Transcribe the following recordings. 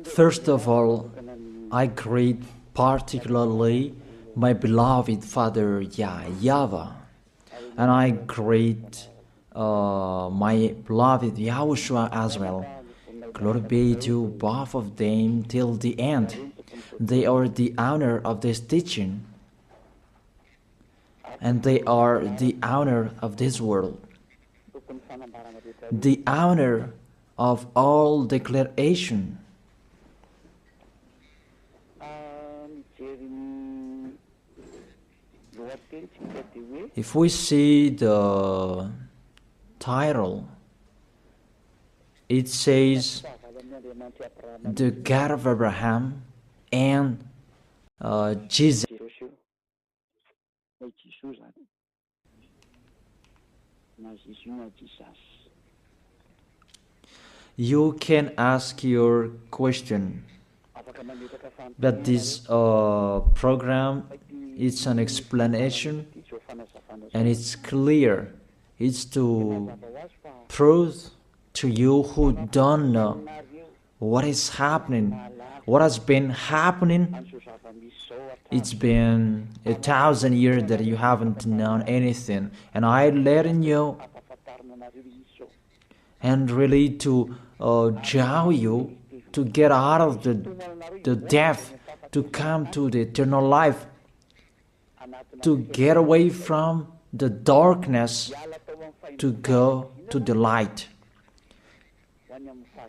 First of all, I greet particularly my beloved Father YAHVAH, and I greet my beloved YAHOSHUA as well. Glory be to both of them till the end. They are the honor of this teaching, and they are the honor of this world, the honor of all declaration. If we see the title, it says the God of Abraham and Jesus. You can ask your question, but this program, it's an explanation, and it's clear. It's to prove to you who don't know what is happening, what has been happening. It's been 1,000 years that you haven't known anything, and I'm letting you, and really to draw you to get out of the death, to come to the eternal life, to get away from the darkness, to go to the light,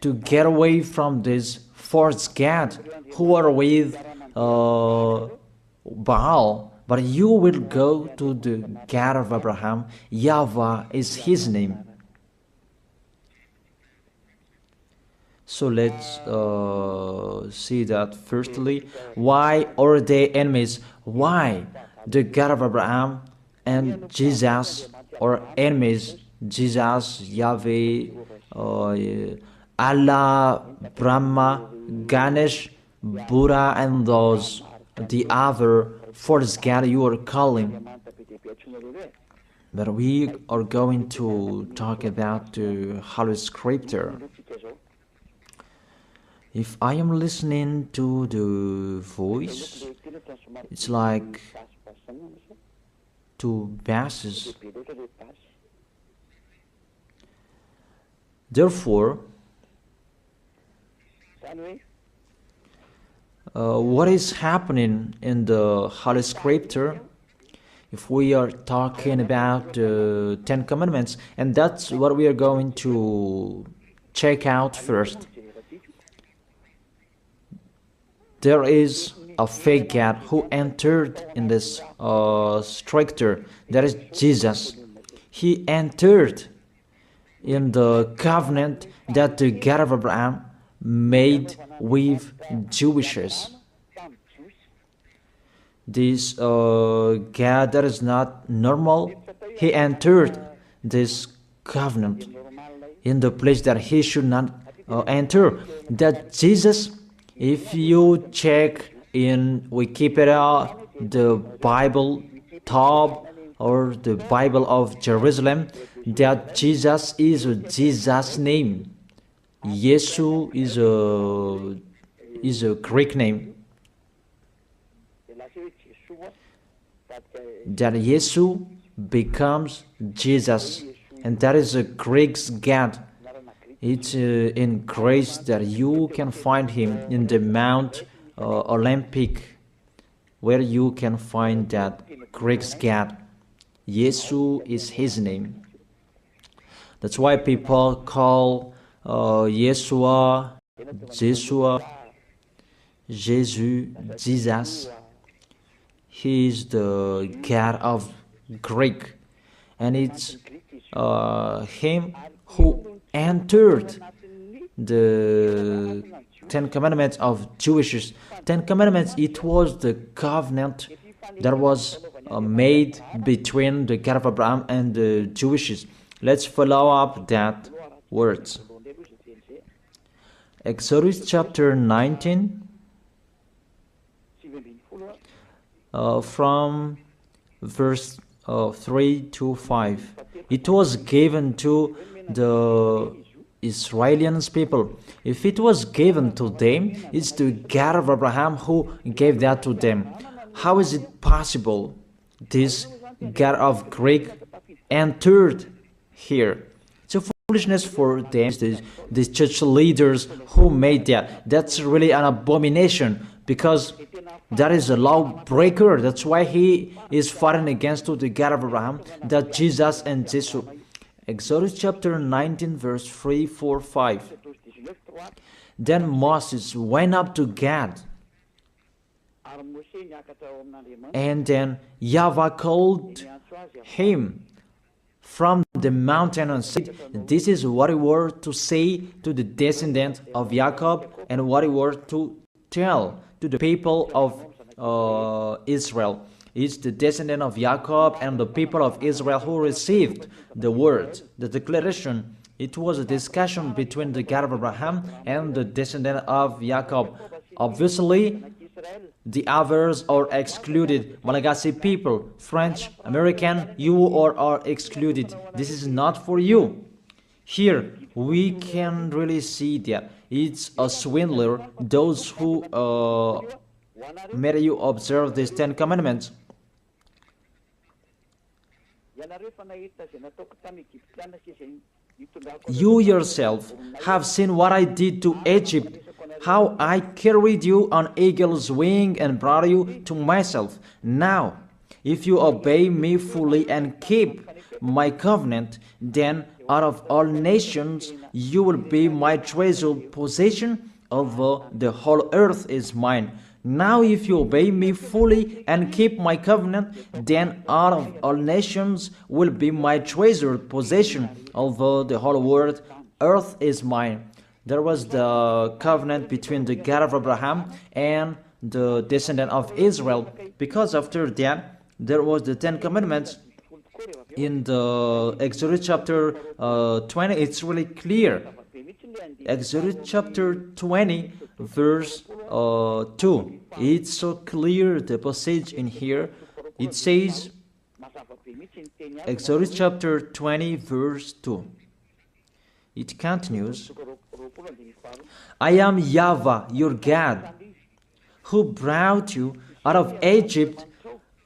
to get away from this false god who are with Baal, but you will go to the God of Abraham. YAHVAH is his name. So let's see that firstly. Why are they enemies? Why the God of Abraham and Jesus are enemies? Jesus, Yahweh, Allah, Brahma, Ganesh, Buddha, and those, the other false God you are calling. But we are going to talk about the Holy Scripture. If I am listening to the voice, it's like two basses. Therefore, what is happening in the Holy Scripture? If we are talking about the 10 Commandments, and that's what we are going to check out first. There is a fake God who entered in this Scripture. That is Jesus. He entered in the covenant that the God of Abraham made with Jewishes. This God that is not normal, he entered this covenant in the place that he should not enter. That Jesus, if you check in Wikipedia, the Bible top or the Bible of Jerusalem, that Jesus is a Jesus name. Yesu is a Greek name. That Yesu becomes Jesus, and that is a Greek God. It's in Greece that you can find him in the Mount Olympic, where you can find that Greek God. Yesu is his name. That's why people call Yeshua, Jeshua, Jesus, Jesus. He is the God of Greek, and it's him who entered the 10 Commandments of Jewish. 10 Commandments, it was the covenant that was made between the God of Abraham and the Jewishes. Let's follow up that words. Exodus chapter 19, from verse 3 to 5. It was given to the Israelians people. If it was given to them, it's the God of Abraham who gave that to them. How is it possible this God of Greek entered here? It's a foolishness for them, the church leaders who made that. That's really an abomination, because that is a lawbreaker. That's why he is fighting against the God of Abraham, that Jesus and Jesus. Exodus chapter 19 verse 3, 4, 5. Then Moses went up to Gad, and then YAHVAH called him from the mountain and said, this is what you were to say to the descendant of Jacob, and what you were to tell to the people of Israel. It's the descendant of Jacob and the people of Israel who received the word, the declaration. It was a discussion between the God of Abraham and the descendant of Jacob. Obviously, the others are excluded. Malagasy people, French, American, you are excluded. This is not for you. Here, we can really see that it's a swindler, those who made you observe these 10 commandments. You yourself have seen what I did to Egypt, how I carried you on eagle's wing and brought you to myself. Now, if you obey me fully and keep my covenant, then out of all nations you will be my treasured possession, although the whole earth is mine. Now if you obey me fully and keep my covenant, then out of all nations will be my treasured possession, although the whole world, earth is mine. There was the covenant between the God of Abraham and the descendant of Israel, because after that there was the 10 commandments. In the Exodus chapter 20, it's really clear. Exodus chapter 20 verse 2. It's so clear, the passage in here. It says, Exodus chapter 20 verse 2. It continues, I am YAHVAH, your God, who brought you out of Egypt,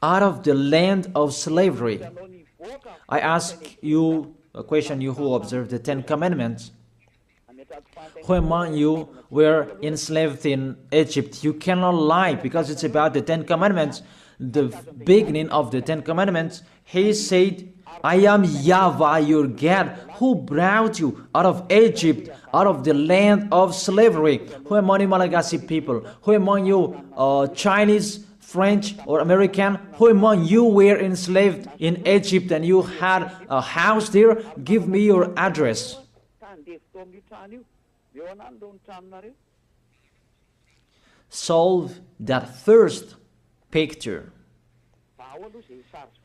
out of the land of slavery. I ask you a question, you who observe the 10 commandments. Who among you were enslaved in Egypt? You cannot lie, because it's about the 10 commandments. The beginning of the 10 commandments, he said, I am YAHVAH, your God, who brought you out of Egypt, out of the land of slavery. Who among you Malagasy people? Who among you Chinese, French, or American? Who among you were enslaved in Egypt and you had a house there? Give me your address. Solve that first picture.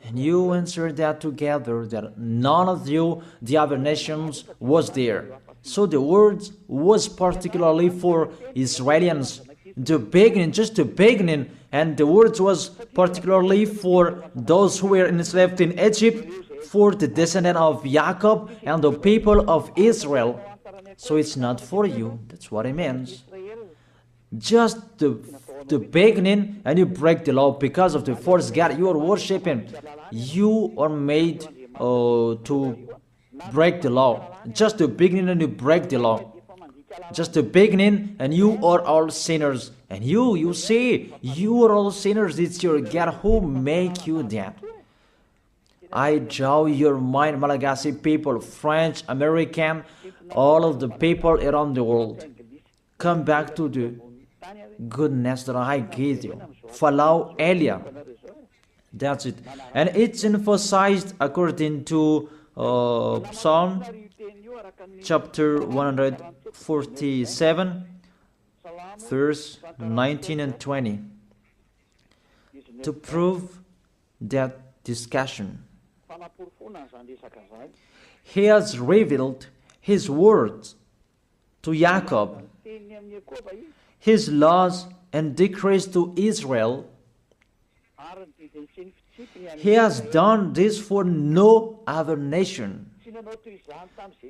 And you answer that together, that none of you, the other nations, was there. So the word was particularly for Israelians. The beginning, just the beginning, and the word was particularly for those who were enslaved in Egypt, for the descendant of Jacob and the people of Israel. So it's not for you. That's what it means. Just the beginning, and you break the law because of the false God you are worshiping. You are made to break the law. Just the beginning, and you break the law. Just the beginning, and you are all sinners. And you see, you are all sinners. It's your God who make you that. I draw your mind, Malagasy people, French, American, all of the people around the world. Come back to the goodness that I gave you. Follow Elia. That's it. And it's emphasized according to Psalm chapter 147, verse 19 and 20. To prove that discussion, he has revealed his words to Jacob, his laws and decrees to Israel. He has done this for no other nation.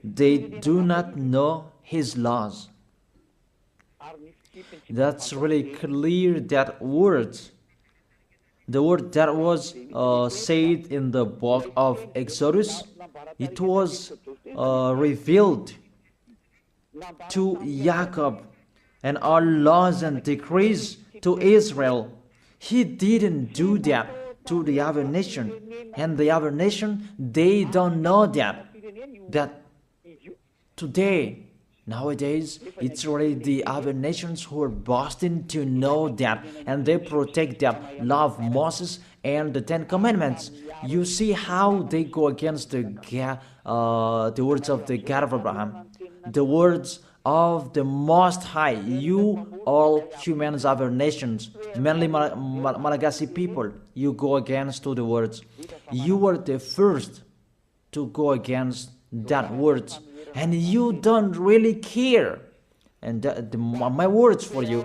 They do not know His laws. That's really clear, that word. The word that was said in the book of Exodus, it was revealed to Jacob, and all laws and decrees to Israel. He didn't do that to the other nation, and the other nation, they don't know that today, nowadays, it's already the other nations who are boasting to know that, and they protect that, love Moses and the Ten Commandments. You see how they go against the words of the God of Abraham, the words of the Most High. You, all humans, other nations, mainly Malagasy people, you go against to the words. You were the first to go against that words, and you don't really care. And my words for you,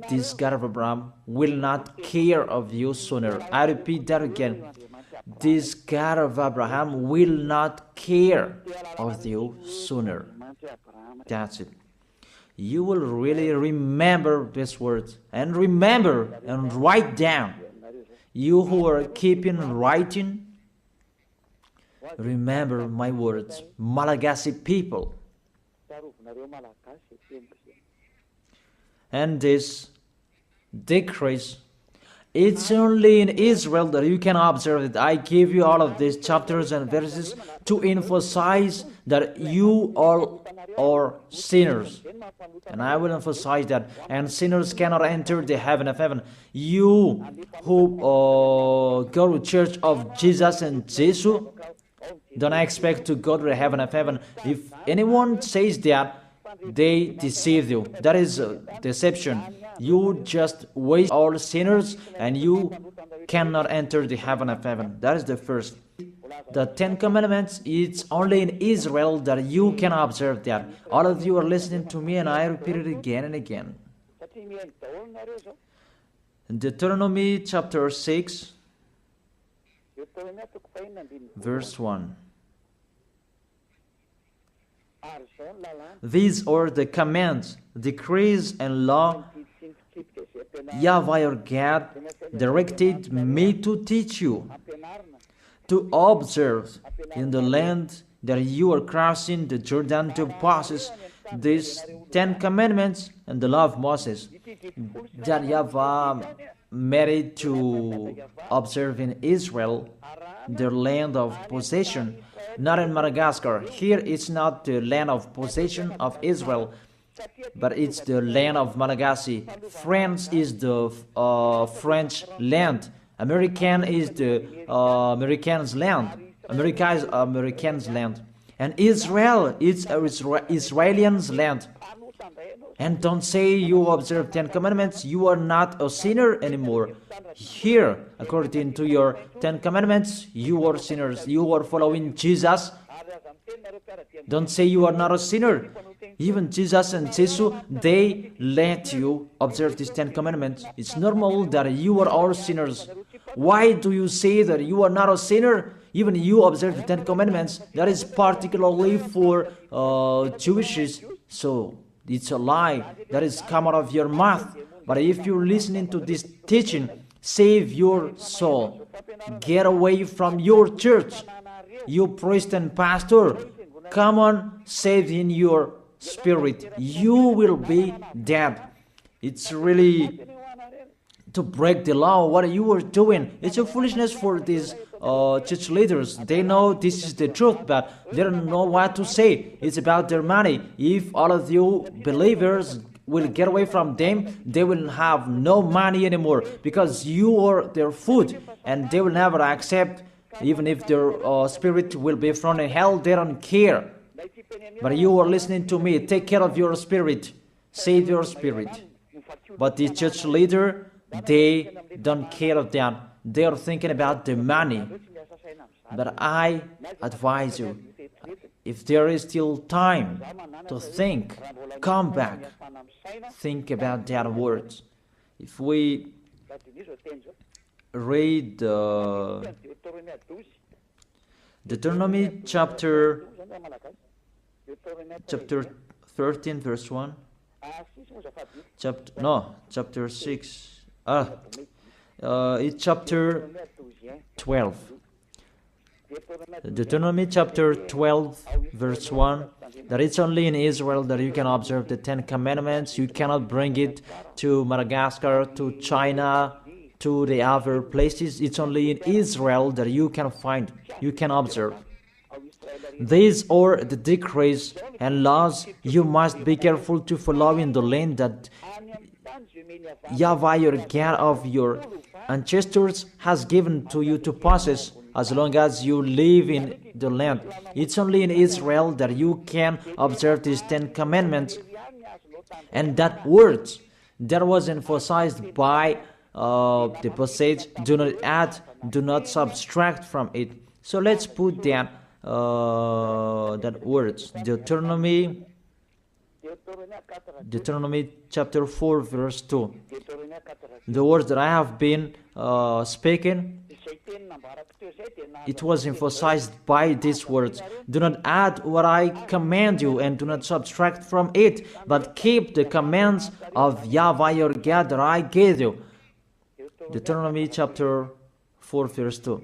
this God of Abraham will not care of you sooner. I repeat that again. This God of Abraham will not care of you sooner. That's it. You will really remember these words, and remember and write down. You who are keeping writing, remember my words, Malagasy people. And this decrease, it's only in Israel that you can observe it. I give you all of these chapters and verses to emphasize that you all are sinners. And I will emphasize that. And sinners cannot enter the heaven of heaven. You who go to church of Jesus and Jesus, don't expect to go to the heaven of heaven. If anyone says that, they deceive you. That is deception. You just waste all sinners, and you cannot enter the heaven of heaven. That is the first. The Ten Commandments, it's only in Israel that you can observe that. All of you are listening to me, and I repeat it again and again. Deuteronomy chapter 6, verse 1. These are the commands, decrees, and law YAHVAH your God directed me to teach you, to observe in the land that you are crossing the Jordan to possess these 10 commandments and the law of Moses, that YAHVAH made to observe in Israel, their land of possession, not in Madagascar. Here it's not the land of possession of Israel, but it's the land of Malagasy. France is the French land. American is the Americans' land. America is Americans' land. And Israel is Israelians' land. And don't say you observe 10 commandments, you are not a sinner anymore. Here, according to your 10 commandments, you are sinners. You are following Jesus. Don't say you are not a sinner. Even Jesus and Jesus, they let you observe these 10 commandments. It's normal that you are all sinners. Why do you say that you are not a sinner? Even you observe the 10 commandments. That is particularly for Jewishes. So it's a lie that is come out of your mouth. But if you're listening to this teaching, save your soul. Get away from your church. You priest and pastor, come on, save in your spirit. You will be dead. It's really to break the law. What you are doing, it's a foolishness for these church leaders. They know this is the truth, but they don't know what to say. It's about their money. If all of you believers will get away from them, they will have no money anymore, because you are their food, and they will never accept. Even if their spirit will be thrown in hell, they don't care. But you are listening to me. Take care of your spirit. Save your spirit. But the church leader, they don't care of that. They are thinking about the money. But I advise you, if there is still time to think, come back. Think about that words. If we read Deuteronomy chapter 13 verse 1. Chapter 6. It's chapter 12. Deuteronomy chapter 12 verse 1, that it's only in Israel that you can observe the 10 commandments. You cannot bring it to Madagascar, to China, to the other places. It's only in Israel that you can find, you can observe. These are the decrees and laws you must be careful to follow in the land that YAHVAH, your God of your ancestors, has given to you to possess, as long as you live in the land. It's only in Israel that you can observe these 10 commandments. And that word that was emphasized by the passage, do not add, do not subtract from it. So let's put that words, Deuteronomy chapter 4 verse 2. The words that I have been speaking, it was emphasized by these words. Do not add what I command you, and do not subtract from it, but keep the commands of YAHVAH your God that I gave you. Deuteronomy chapter 4 verse 2.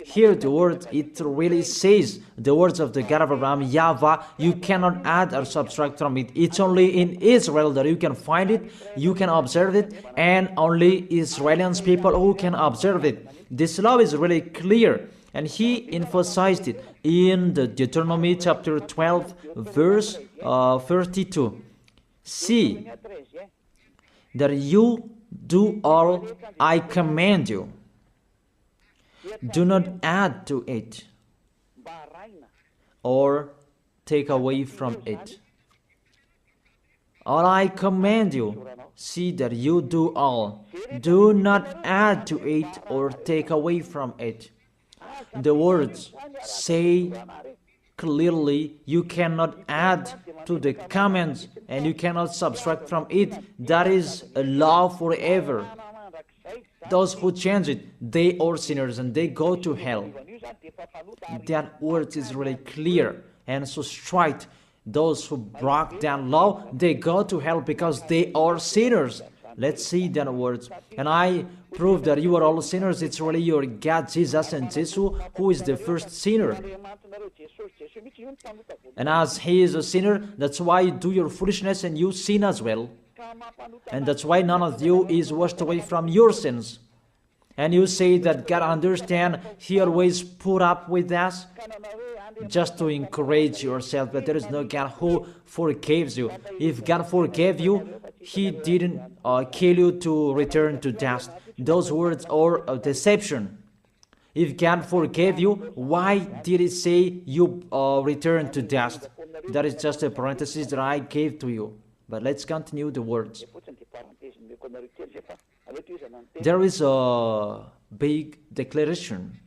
Here the word, it really says the words of the God of Abraham, YAHVAH, you cannot add or subtract from it. It's only in Israel that you can find it, you can observe it, and only Israelians people who can observe it. This law is really clear, and he emphasized it in the Deuteronomy chapter 12 verse 32. See that you do all I command you. Do not add to it or take away from it. All I command you, see that you do all. Do not add to it or take away from it. The words say clearly you cannot add to the commands and you cannot subtract from it. That is a law forever. Those who change it, they are sinners and they go to hell. That word is really clear and so straight. Those who broke that law, they go to hell because they are sinners. Let's see that words. And I prove that you are all sinners. It's really your God, Jesus and Jesus, who is the first sinner. And as he is a sinner, that's why you do your foolishness and you sin as well. And that's why none of you is washed away from your sins. And you say that God understands, he always put up with us, just to encourage yourself, but there is no God who forgives you. If God forgave you, he didn't kill you to return to dust. Those words are a deception. If God forgave you, why did he say you return to dust? That is just a parenthesis that I gave to you. But let's continue the words. There is a big declaration.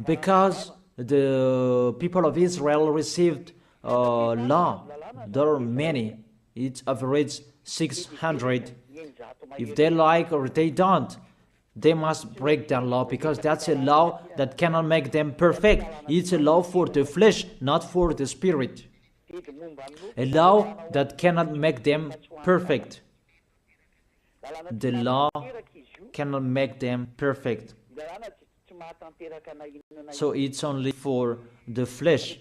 Because the people of Israel received law, there are many. It's average 600. If they like or they don't, they must break that law, because that's a law that cannot make them perfect. It's a law for the flesh, not for the spirit. A law that cannot make them perfect. The law cannot make them perfect. So it's only for the flesh.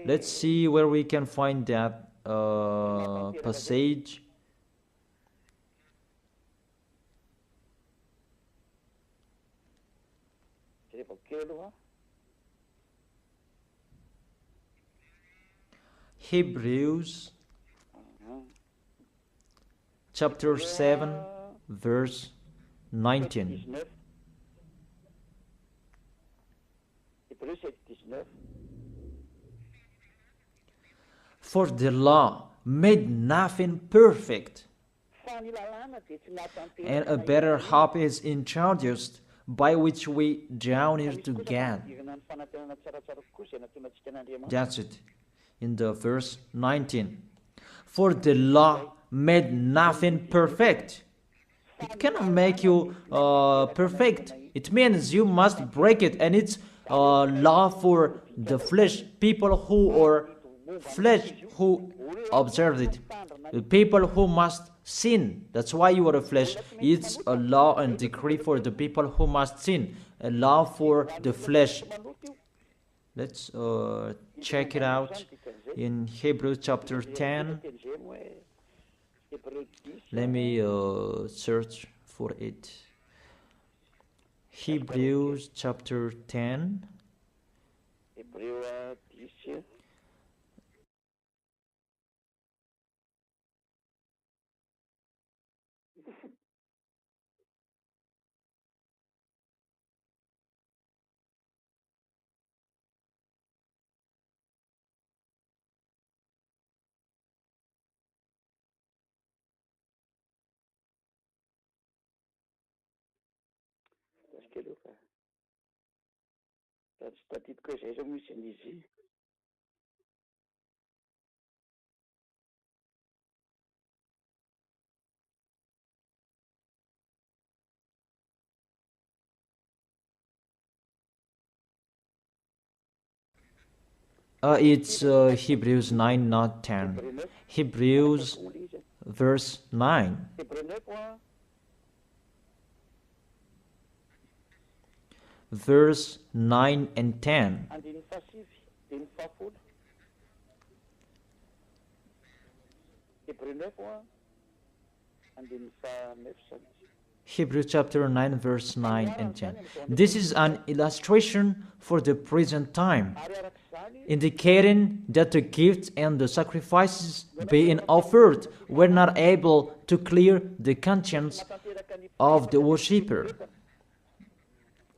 Let's see where we can find that passage. Hebrews chapter 7 verse 19. For the law made nothing perfect, and a better hope is introduced, by which we draw near to God. That's it. In the verse 19. For the law made nothing perfect, It cannot make you perfect. It means you must break it, and it's law for the flesh. People who are flesh who observe it. The people who must sin. That's why you are a flesh. It's a law and decree for the people who must sin. A law for the flesh. Let's check it out in Hebrews chapter 10. Let me search for it. Hebrews chapter 10. It's Hebrews 9, not 10. Hebrews verse 9. Verse 9 and 10. Hebrews chapter 9 verse 9 and 10. This is an illustration for the present time, indicating that the gifts and the sacrifices being offered were not able to clear the conscience of the worshipper.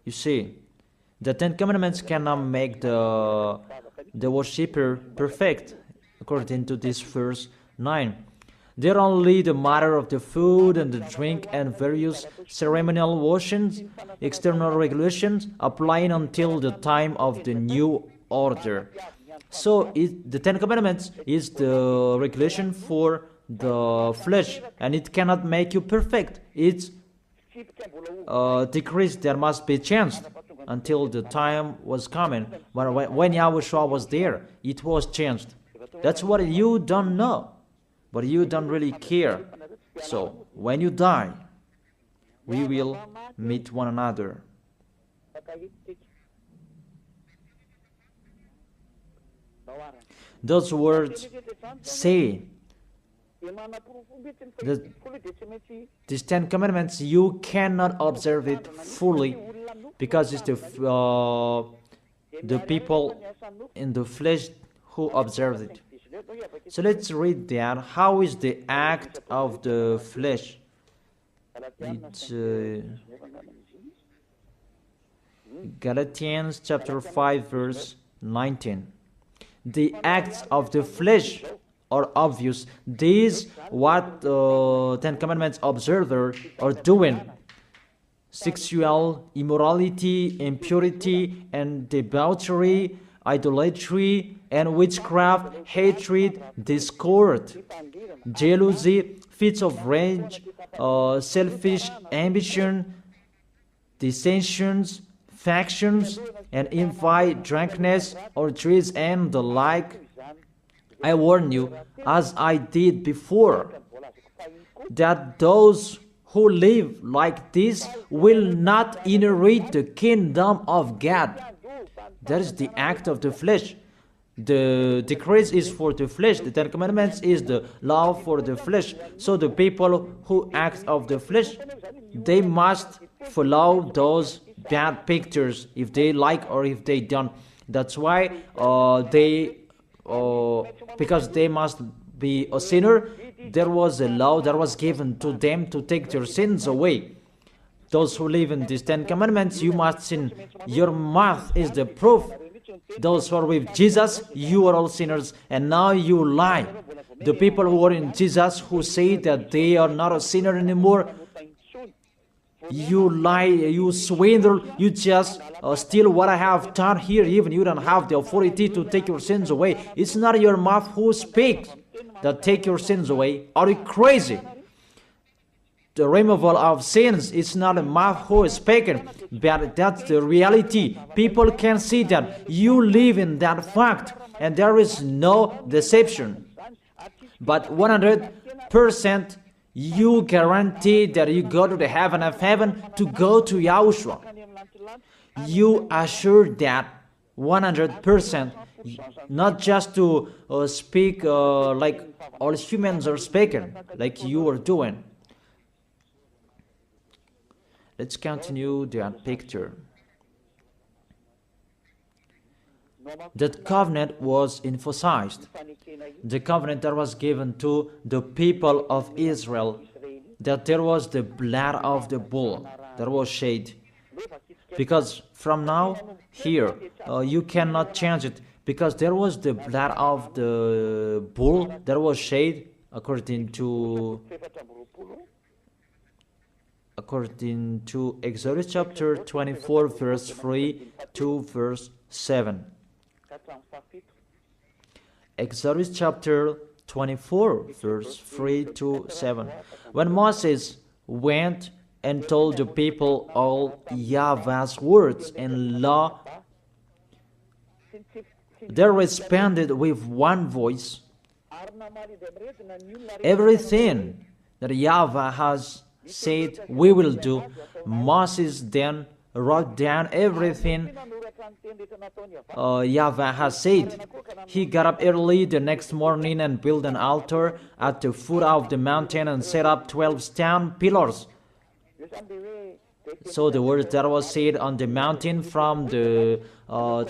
You see, the Ten Commandments cannot make the worshipper perfect, according to this verse 9. They're only the matter of the food and the drink and various ceremonial washings, external regulations applying until the time of the new order. So the Ten Commandments is the regulation for the flesh, and it cannot make you perfect. It's decrease that must be changed until the time was coming. But when YAHVAH was there, it was changed. That's what you don't know, but you don't really care. So when you die, we will meet one another. Those words say that these Ten Commandments, you cannot observe it fully because it's the people in the flesh who observe it. So let's read that. How is the act of the flesh? It's Galatians chapter 5 verse 19. The acts of the flesh are obvious. These what Ten Commandments observers are doing: sexual immorality, impurity, and debauchery, idolatry, and witchcraft, hatred, discord, jealousy, fits of rage, selfish ambition, dissensions, factions, and envy, drunkenness, orgies, and the like. I warn you, as I did before, that those who live like this will not inherit the kingdom of God. That is the act of the flesh. The decrease is for the flesh. The Ten Commandments is the law for the flesh. So the people who act of the flesh, they must follow those bad pictures if they like or if they don't. That's why because they must be a sinner, there was a law that was given to them to take their sins away. Those who live in these Ten Commandments, you must sin. Your mouth is the proof. Those who are with Jesus, you are all sinners, and now you lie. The people who are in Jesus, who say that they are not a sinner anymore, you lie, you swindle, you just steal what I have done here. Even you don't have the authority to take your sins away. It's not your mouth who speaks that take your sins away. Are you crazy? the removal of sins. It's not a mouth who is speaking, but that's the reality. People can see that you live in that fact, and there is no deception. But 100%, you guarantee that you go to the heaven of heaven to go to Yahushua. You assure that 100%, not just to speak like all humans are speaking, like you are doing. Let's continue that picture. That covenant was emphasized. The covenant that was given to the people of Israel, that there was the blood of the bull that was shed. Because from now, here, you cannot change it, because there was the blood of the bull that was shed according to Exodus chapter 24, verse 3 to verse 7. Exodus chapter 24, verse 3 to 7. When Moses went and told the people all YAHVAH's words and law, they responded with one voice. Everything that YAHVAH has said we will do. Moses then wrote down everything YAHVAH has said. He got up early the next morning and built an altar at the foot of the mountain and set up 12 stone pillars. So the words that was said on the mountain from the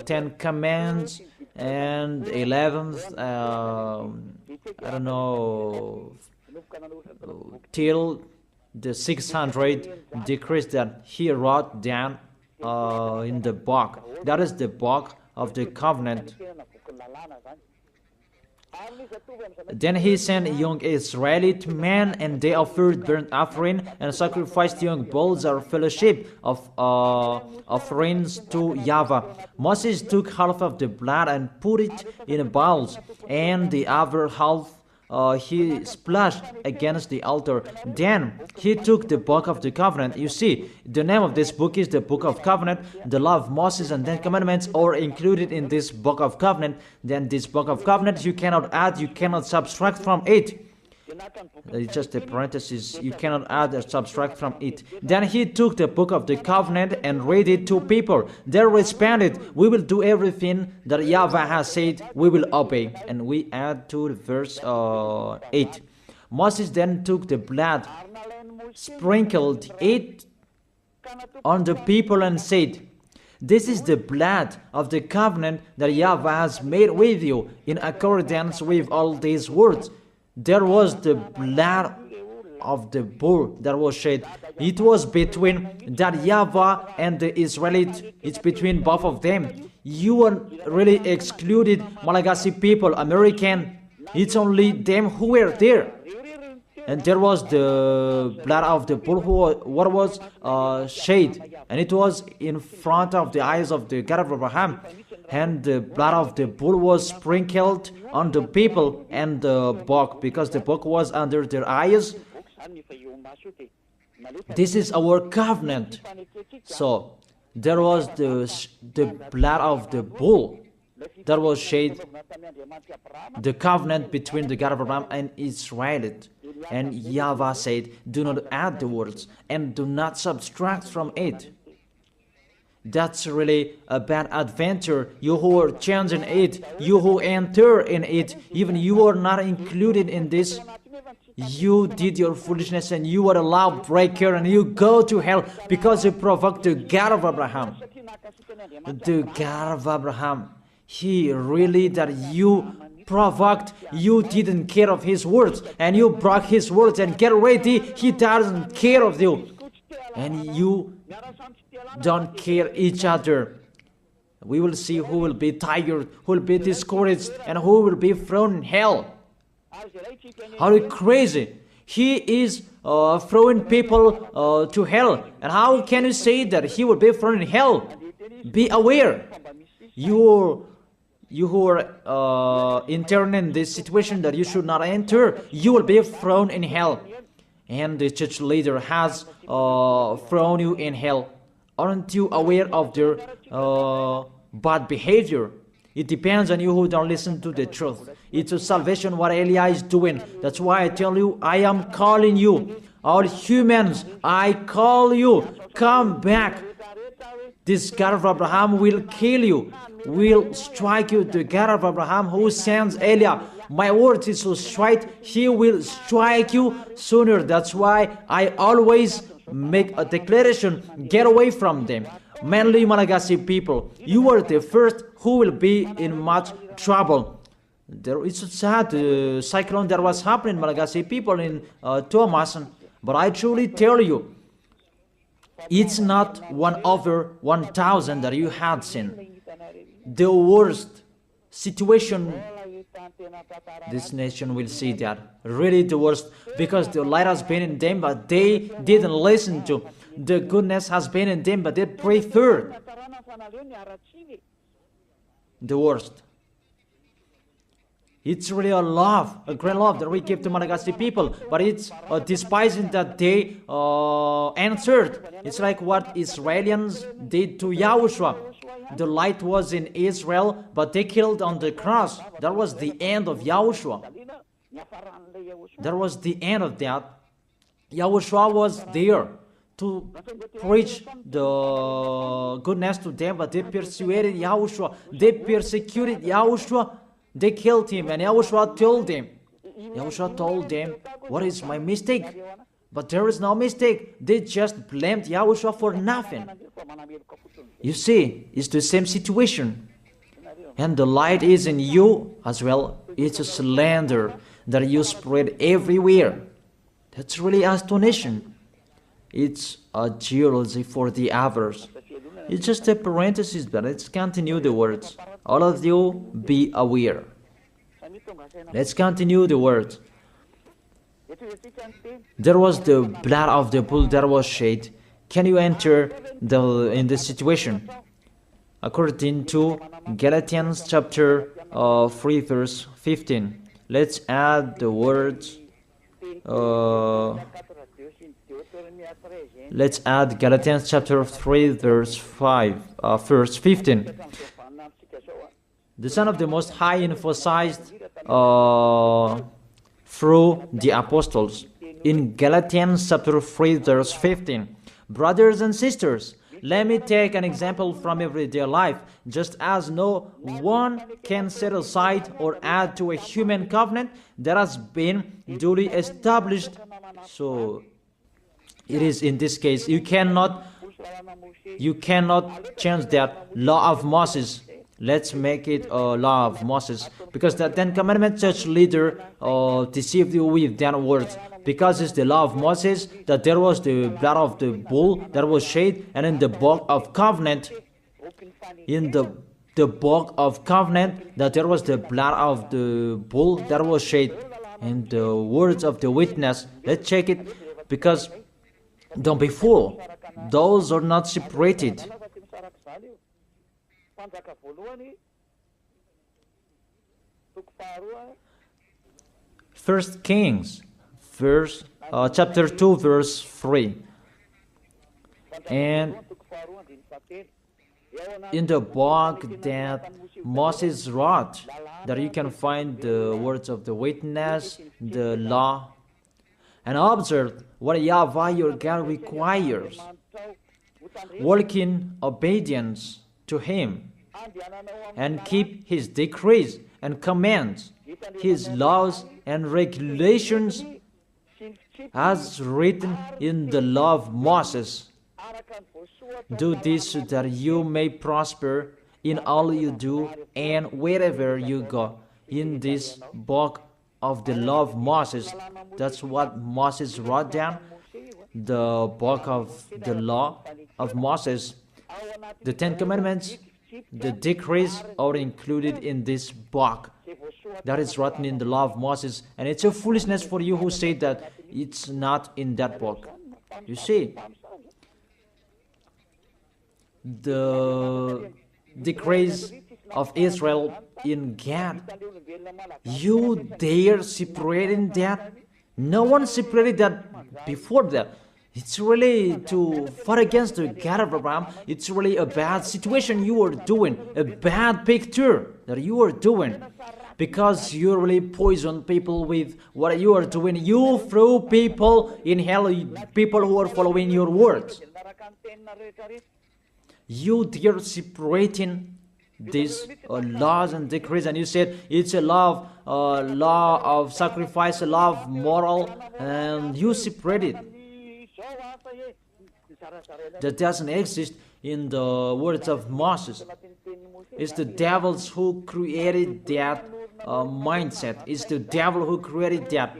10 Commandments and 11th, I don't know, till the 600 decrees that he wrote down in the book. That is the book of the covenant. Then he sent young Israelite men, and they offered burnt offering and sacrificed young bulls or fellowship of offerings to YAHVAH. Moses took half of the blood and put it in bowls, and the other half he splashed against the altar. Then he took the book of the covenant. You see, the name of this book is the book of covenant. The law of Moses and 10 commandments are included in this book of covenant. Then this book of covenant, you cannot add, you cannot subtract from it. It's just a parenthesis. You cannot add or subtract from it. Then he took the book of the covenant and read it to people. They responded, we will do everything that YAHVAH has said, we will obey. And we add to verse 8. Moses then took the blood, sprinkled it on the people and said, this is the blood of the covenant that YAHVAH has made with you in accordance with all these words. There was the blood of the bull that was shed. It was between that YAHVAH and the Israelites. It's between both of them. You are really excluded Malagasy people, American. It's only them who were there. And there was the blood of the bull what was shed. And it was in front of the eyes of the God of Abraham. And the blood of the bull was sprinkled on the people and the book, because the book was under their eyes. This is our covenant. So there was the blood of the bull that was shed, the covenant between the God of Abraham and Israel. And YAHVAH said, do not add the words and do not subtract from it. That's really a bad adventure. You who are changing it, you who enter in it, even you are not included in this. You did your foolishness and you are a lawbreaker and you go to hell because you provoked the God of Abraham. The God of Abraham, he really that you provoked, you didn't care of his words and you broke his words, and get ready, he doesn't care of you. And you don't care each other. We will see who will be tired, who will be discouraged, and who will be thrown in hell. How crazy! He is throwing people to hell. And how can you say that he will be thrown in hell? Be aware. You who are entering in this situation that you should not enter, you will be thrown in hell. and the church leader has thrown you in hell. Aren't you aware of their bad behavior? It depends on you who don't listen to the truth. It's a salvation what Elijah is doing. That's why I tell you, I am calling you. All humans, I call you. Come back. This God of Abraham will kill you, will strike you. The God of Abraham who sends Elijah. My word is so straight, he will strike you sooner. That's why I always make a declaration, get away from them. Mainly Malagasy people, you are the first who will be in much trouble. It's a sad cyclone that was happening Malagasy people in Thomas, but I truly tell you, it's not 1 over 1,000 that you had seen. The worst situation this nation will see, that really the worst, because the light has been in them but they didn't listen to. The goodness has been in them but they preferred the worst. It's really a love, a great love that we give to Malagasy people, but it's despising that they answered. It's like what Israelians did to Yahushua. The light was in Israel, but they killed on the cross. That was the end of Yahushua. That was the end of that. Yahushua was there to preach the goodness to them, but they persuaded Yahushua. They persecuted Yahushua. They killed him, and Yahushua told them, what is my mistake? But there is no mistake. They just blamed Yahushua for nothing. You see, it's the same situation. And the light is in you as well. It's a slander that you spread everywhere. That's really astonishing. It's a jealousy for the others. It's just a parenthesis, but let's continue the words. All of you, be aware. Let's continue the words. There was the blood of the bull that was shed. Can you enter in the situation? According to Galatians chapter 3 verse 15. Let's add the words. Let's add Galatians chapter 3 verse 15. The Son of the Most High emphasized through the apostles in Galatians chapter 3 verse 15. Brothers and sisters, let me take an example from everyday life. Just as no one can set aside or add to a human covenant that has been duly established, so it is in this case, you cannot change that law of Moses. Let's make it a law of Moses, because the Ten Commandments church leader deceived you with that words. Because it's the law of Moses that there was the blood of the bull that was shed, and in the book of covenant, the book of covenant, that there was the blood of the bull that was shed, and the words of the witness. Let's check it, because don't be fooled. Those are not separated. First Kings, chapter 2, verse 3. And in the book that Moses wrote, that you can find the words of the witness, the law, and observe what YAHVAH your God requires. Walk in obedience to Him, and keep His decrees and commands, His laws and regulations, as written in the law of Moses. Do this so that you may prosper in all you do and wherever you go. In this book of the law of Moses, that's what Moses wrote down, the book of the law of Moses. The Ten Commandments, the decrees are included in this book that is written in the law of Moses, and it's a foolishness for you who say that it's not in that book. You see, the decrees of Israel in Gad, you dare separating that? No one separated that before that. It's really to fight against the God of Abraham. It's really a bad situation you are doing, a bad picture that you are doing, because you really poison people with what you are doing. You throw people in hell, people who are following your words. You dare separating these laws and decrees, and you said it's a law of sacrifice, a law of moral, and you separate it. That doesn't exist in the words of Moses. It's the devils who created that mindset. It's the devil who created that.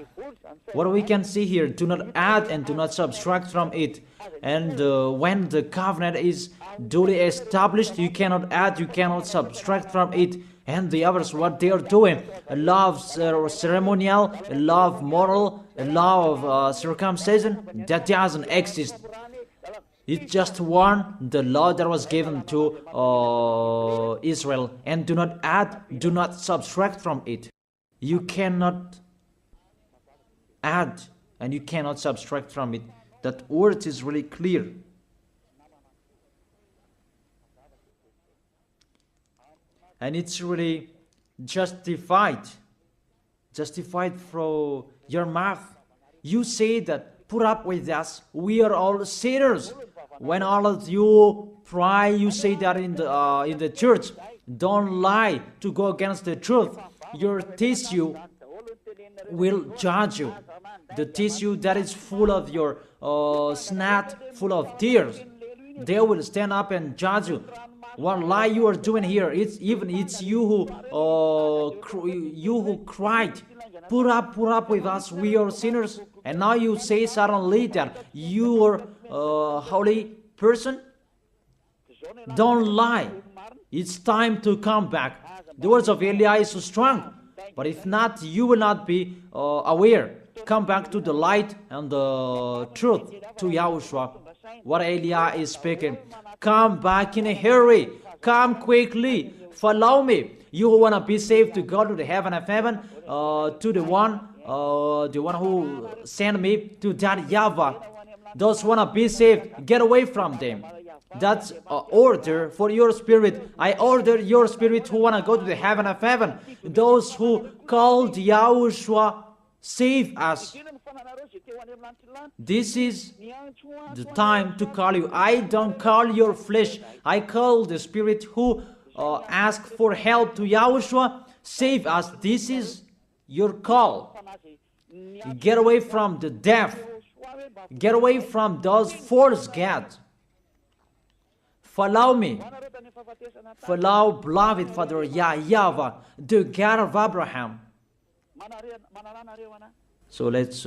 What we can see here, do not add and do not subtract from it. And when the covenant is duly established, you cannot add, you cannot subtract from it. And the others, what they are doing, a law of ceremonial, a law of moral, a law of circumcision, that doesn't exist. It's just one, the law that was given to Israel. And do not add, do not subtract from it. You cannot add and you cannot subtract from it. That word is really clear. And it's really justified from your mouth. You say that, put up with us, we are all sinners. When all of you pray, you say that in the church. Don't lie to go against the truth. Your tissue will judge you. The tissue that is full of your snot, full of tears, they will stand up and judge you. What lie you are doing here? It's you who cried. Put up with us. We are sinners. And now you say suddenly that you are a holy person. Don't lie. It's time to come back. The words of Eli is so strong. But if not, you will not be aware. Come back to the light and the truth, to Yahushua. What Eli is speaking. Come back in a hurry. Come quickly. Follow me. You who want to be saved, to go to the heaven of heaven, to the one who sent me, to that YAHVAH. Those who want to be saved, get away from them. That's an order for your spirit. I order your spirit who want to go to the heaven of heaven. Those who called Yahushua, save us. This is the time to call you. I don't call your flesh. I call the spirit who ask for help to Yahushua. Save us. This is your call. Get away from the deaf. Get away from those false gods. Follow me. Follow beloved Father YAHVAH, the God of Abraham. So let's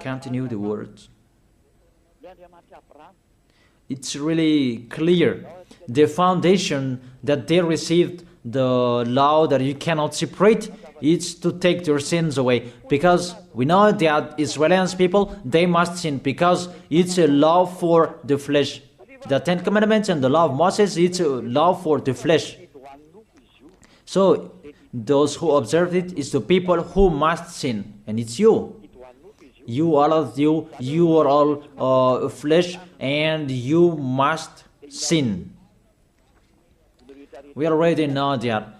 continue the words. It's really clear. The foundation that they received, the law that you cannot separate, is to take their sins away. Because we know that Israelians people, they must sin because it's a law for the flesh. The Ten Commandments and the law of Moses, it's a law for the flesh. So those who observe it is the people who must sin, and it's you. You, all of you, you are all flesh, and you must sin. We already know that.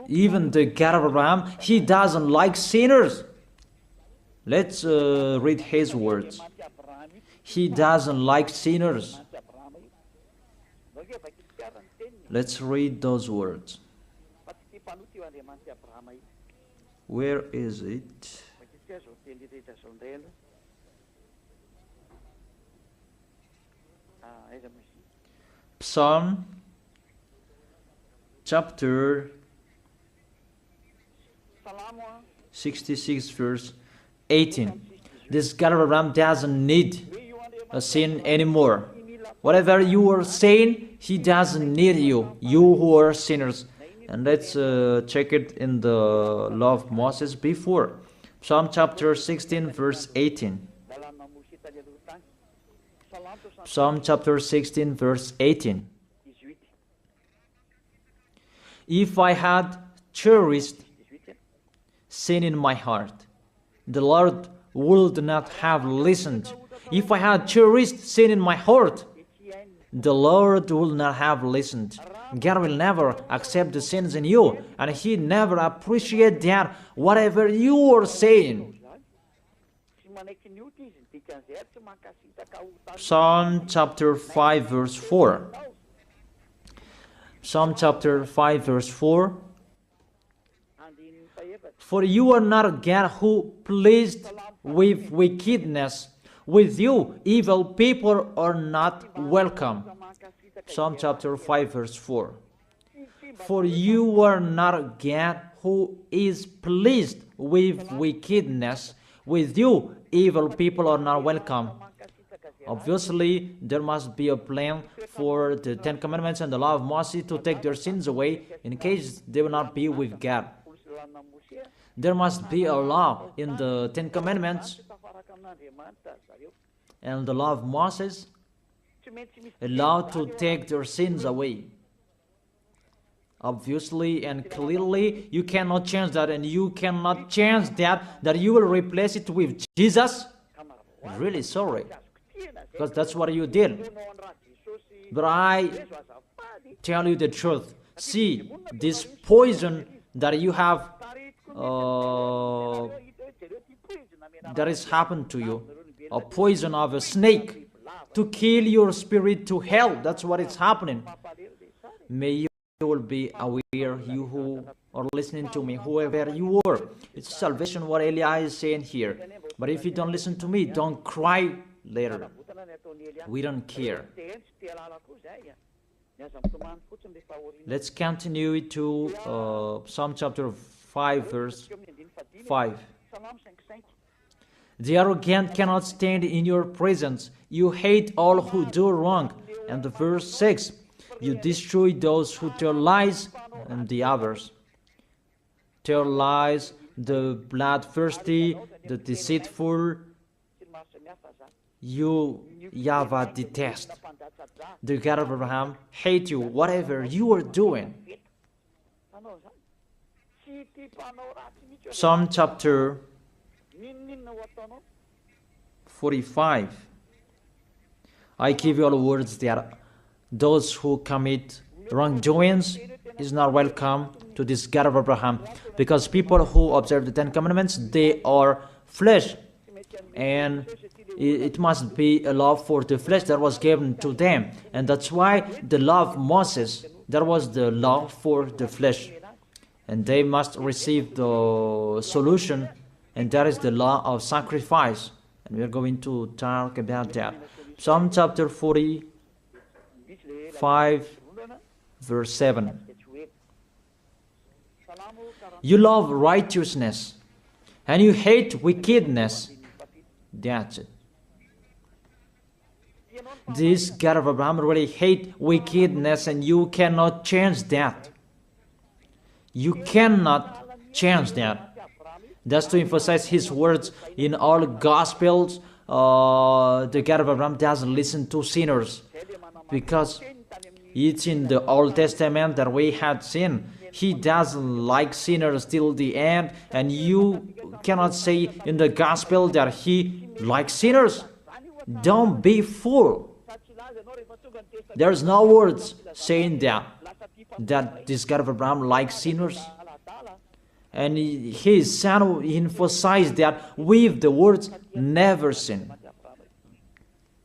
Even the God of Abraham, he doesn't like sinners. Let's read his words. He doesn't like sinners. Let's read those words. Where is it? Psalm chapter 66 verse 18. This God of Abraham doesn't need a sin anymore. Whatever you are saying, he doesn't need you. You who are sinners. And let's check it in the law of Moses before. Psalm chapter 16 verse 18. Psalm chapter 16 verse 18. If I had cherished sin in my heart, the Lord would not have listened. If I had cherished sin in my heart, the Lord will not have listened. God will never accept the sins in you, and He never appreciates that whatever you are saying. Psalm chapter 5 verse 4. Psalm chapter 5 verse 4. For you are not a God who pleased with wickedness. With you, evil people are not welcome. Psalm chapter 5 verse 4. For you are not a God who is pleased with wickedness. With you, evil people are not welcome. Obviously, there must be a plan for the Ten Commandments and the law of Moses to take their sins away in case they will not be with God. There must be a law in the Ten Commandments and the law of Moses, a law to take their sins away. Obviously and clearly, you cannot change that, and you cannot change that you will replace it with Jesus. Really sorry, because that's what you did. But I tell you the truth. See, this poison that you have, that has happened to you, a poison of a snake to kill your spirit to hell. That's what is happening. May you will be aware, you who are listening to me, whoever you are. It's salvation what Eli is saying here. But if you don't listen to me, don't cry later. We don't care. Let's continue to Psalm chapter 5 verse 5. The arrogant cannot stand in your presence. You hate all who do wrong. And the verse 6, you destroy those who tell lies, and the others. Tell lies, the bloodthirsty, the deceitful, you, YAHVAH, detest. The God of Abraham hate you, whatever you are doing. Psalm chapter 45. I give you all words that those who commit wrongdoings is not welcome to this God of Abraham, because people who observe the Ten Commandments, they are flesh, and it must be a law for the flesh that was given to them, and that's why the law of Moses, that was the law for the flesh, and they must receive the solution, and that is the law of sacrifice, and we are going to talk about that. Psalm chapter 45 verse 7. You love righteousness and you hate wickedness. That's it. This God of Abraham really hate wickedness, and you cannot change that. You cannot change that. That's to emphasize his words in all Gospels. The God of Abraham doesn't listen to sinners, because it's in the Old Testament that we had seen. He doesn't like sinners till the end, and you cannot say in the Gospel that he likes sinners. Don't be fool. There's no words saying that this God of Abraham likes sinners. And his son emphasized that with the words, never sin.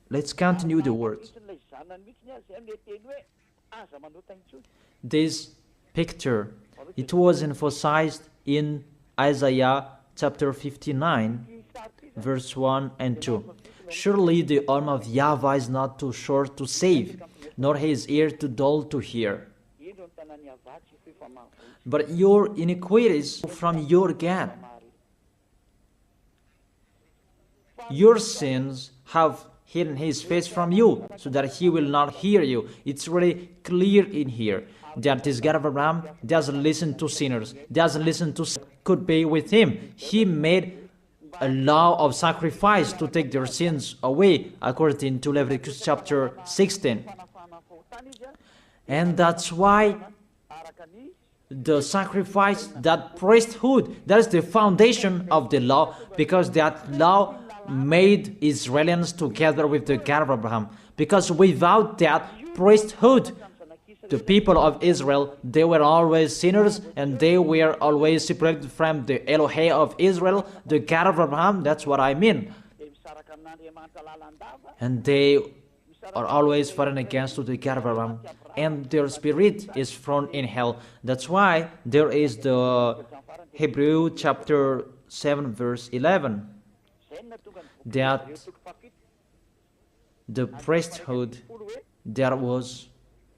Let's continue the words. This picture, it was emphasized in Isaiah chapter 59, verse 1 and 2. Surely the arm of YAHVAH is not too short to save, nor his ear too dull to hear. But your iniquities from your God. Your sins have hidden his face from you, so that he will not hear you. It's really clear in here that this God of Abraham doesn't listen to sinners, doesn't listen to could be with him. He made a law of sacrifice to take their sins away, according to Leviticus chapter 16. And that's why the sacrifice, that priesthood, that is the foundation of the law, because that law made Israelians together with the God of Abraham. Because without that priesthood, the people of Israel, they were always sinners, and they were always separated from the Elohim of Israel, the God of Abraham. That's what I mean. And they are always fighting against the God of Abraham, and their spirit is thrown in hell. That's why there is the Hebrew chapter 7 verse 11, that the priesthood, that was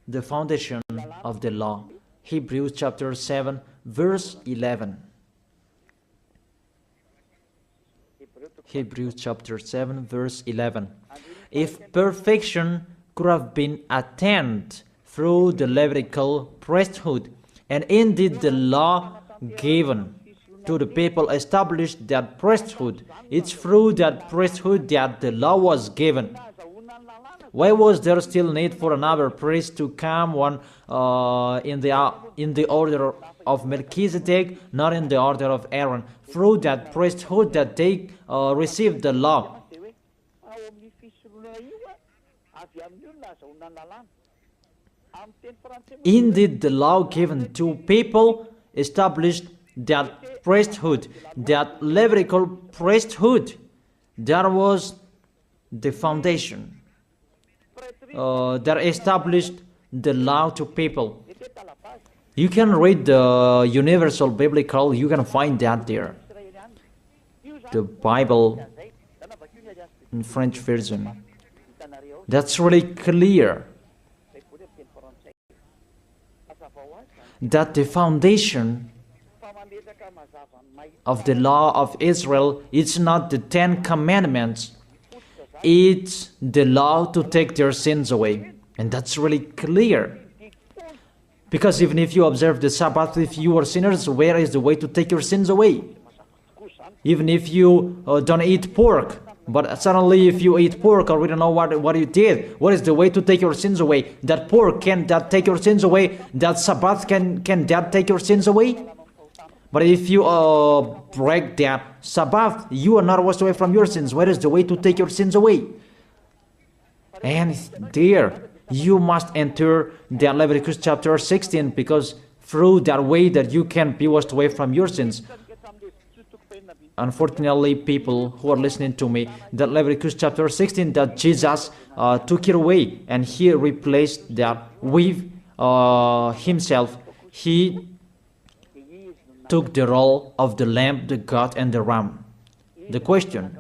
the foundation of the law. Hebrews chapter 7 verse 11. Hebrews chapter 7 verse 11. If perfection could have been attained through the Levitical priesthood, and indeed the law given to the people established that priesthood, it's through that priesthood that the law was given. Why was there still need for another priest to come, one in the order of Melchizedek, not in the order of Aaron? Through that priesthood that they received the law. Indeed, the law given to people established that priesthood, that Levitical priesthood. That was the foundation that established the law to people. You can read the Universal Biblical, you can find that there. The Bible in French version. That's really clear. That the foundation of the law of Israel is not the 10 Commandments. It's the law to take their sins away. And that's really clear. Because even if you observe the Sabbath, if you are sinners, where is the way to take your sins away? Even if you don't eat pork, but suddenly if you eat pork, or we don't know what you did, what is the way to take your sins away? That pork, can that take your sins away? That Sabbath, can that take your sins away? But if you break that Sabbath, you are not washed away from your sins. Where is the way to take your sins away? And there, you must enter the Leviticus chapter 16, because through that way that you can be washed away from your sins. Unfortunately, people who are listening to me, that Leviticus chapter 16, that Jesus took it away, and he replaced that with himself. He took the role of the lamb, the goat, and the ram. The question: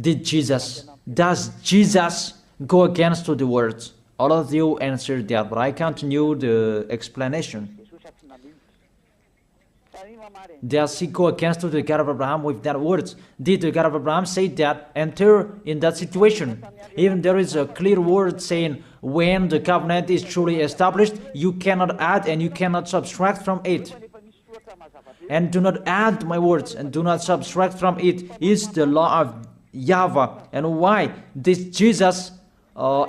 does Jesus go against the words? All of you answered that, but I continue the explanation. Does he go against the God of Abraham with that words? Did the God of Abraham say that enter in that situation? Even there is a clear word saying when the covenant is truly established, you cannot add and you cannot subtract from it. And do not add my words and do not subtract from it is the law of YAHVAH. And why this Jesus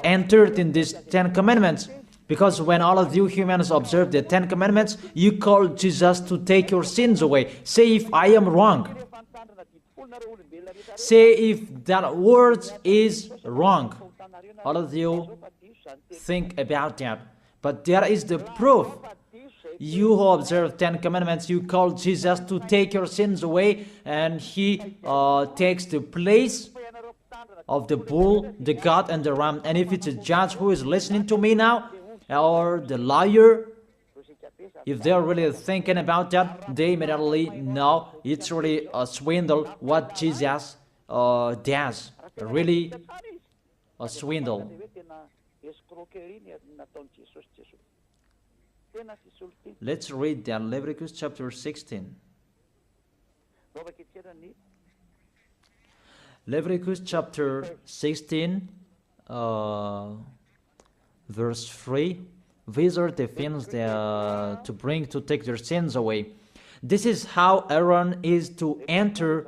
entered in these 10 commandments? Because when all of you humans observe the 10 commandments, you call Jesus to take your sins away. Say if I am wrong. Say if that word is wrong. All of you think about that. But there is the proof. You who observe 10 commandments, you call Jesus to take your sins away, and he takes the place of the bull, the goat, and the ram. And if it's a judge who is listening to me now, or the lawyer, if they're really thinking about that, they immediately know it's really a swindle what Jesus does. Really a swindle. Let's read that Leviticus chapter 16. Leviticus chapter 16, verse 3. These are the things to bring to take their sins away. This is how Aaron is to enter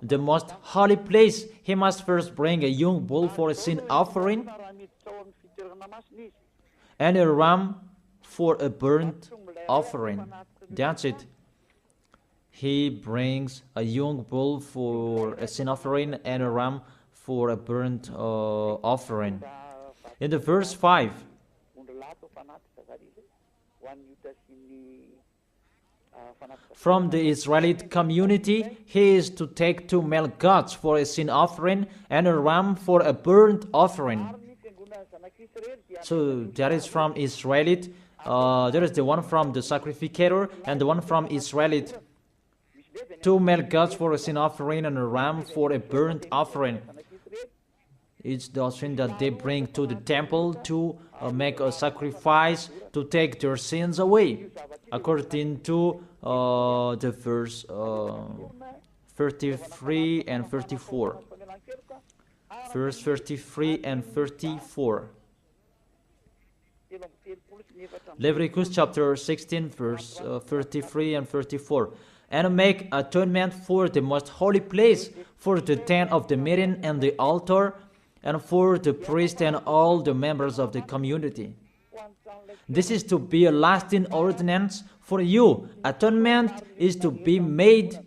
the most holy place. He must first bring a young bull for a sin offering, and a ram for a burnt offering. That's it. He brings a young bull for a sin offering and a ram for a burnt offering. In the verse 5, from the Israelite community, he is to take 2 male goats for a sin offering and a ram for a burnt offering. So that is from Israelite. There is the one from the sacrificator and the one from Israelite. 2 male goats for a sin offering and a ram for a burnt offering. It's the offering that they bring to the temple to make a sacrifice to take their sins away, according to the verse 33 and 34. Verse 33 and 34. Leviticus chapter 16, verse 33 and 34. And make atonement for the most holy place, for the tent of the meeting and the altar, and for the priest and all the members of the community. This is to be a lasting ordinance for you. Atonement is to be made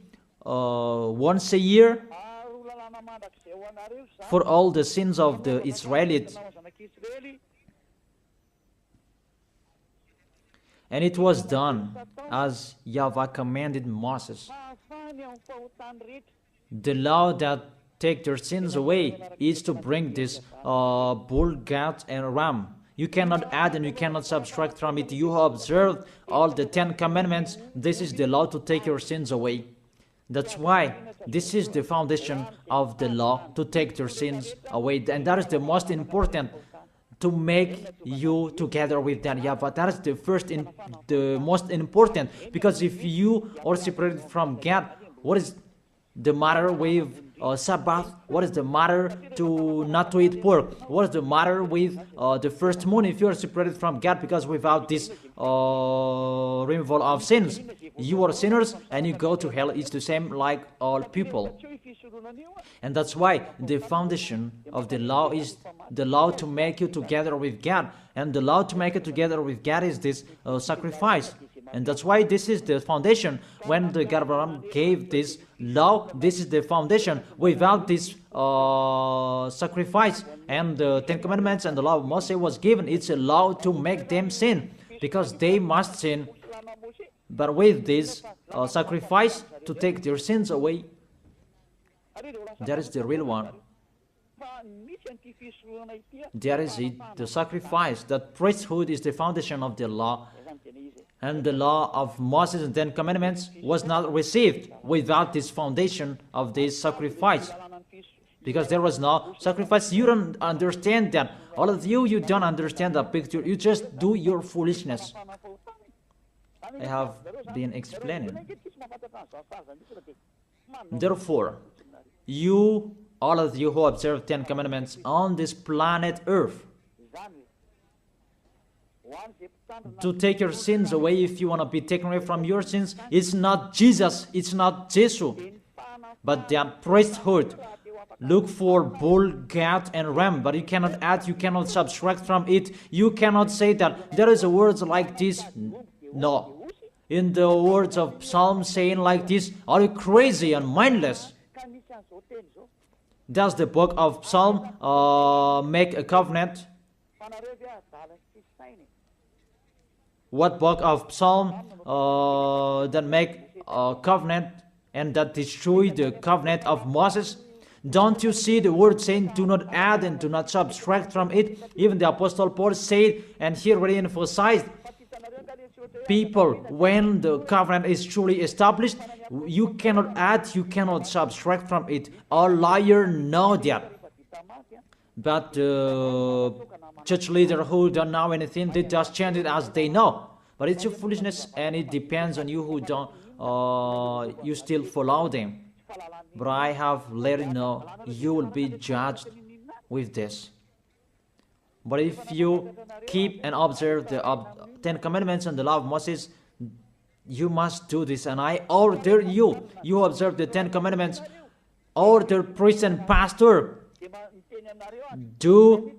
once a year for all the sins of the Israelites. And it was done as YAHVAH commanded Moses. The law that take their sins away is to bring this bull, goat, and ram. You cannot add and you cannot subtract from it. You have observed all the 10 commandments. This is the law to take your sins away. That's why this is the foundation of the law, to take your sins away. And that is the most important, to make you together with that YAHVAH. That is the most important, because if you are separated from God, what is the matter with Sabbath? What is the matter to not to eat pork? What is the matter with the first moon if you are separated from God? Because without this removal of sins, you are sinners and you go to hell. It's the same like all people. And that's why the foundation of the law is the law to make you together with God. And the law to make it together with God is this sacrifice. And that's why this is the foundation. When the God Abraham gave this law, this is the foundation. Without this sacrifice and the 10 Commandments and the law of Moses was given, it's a law to make them sin, because they must sin. But with this sacrifice to take their sins away, that is the real one. There is it, the sacrifice. That priesthood is the foundation of the law. And the law of Moses and 10 Commandments was not received without this foundation of this sacrifice. Because there was no sacrifice. You don't understand that. All of you, you don't understand the picture. You just do your foolishness. I have been explaining. Therefore, you, all of you who observe 10 Commandments on this planet Earth, to take your sins away, if you want to be taken away from your sins, it's not Jesus, it's not Jesus, but the priesthood. Look for bull, goat, and ram, but you cannot add, you cannot subtract from it. You cannot say that there is a words like this. No. In the words of Psalm saying like this, are you crazy and mindless? Does the book of Psalm make a covenant? What book of Psalm that make a covenant and that destroy the covenant of Moses? Don't you see the word saying, do not add and do not subtract from it? Even the Apostle Paul said, and here really emphasized, people, when the covenant is truly established, you cannot add, you cannot subtract from it. All liars know that. But church leader who don't know anything, they just chant it as they know. But it's your foolishness, and it depends on you who don't, you still follow them. But I have let you know, you will be judged with this. But if you keep and observe the 10 Commandments and the law of Moses, you must do this. And I order you, you observe the 10 Commandments, order priest and pastor, do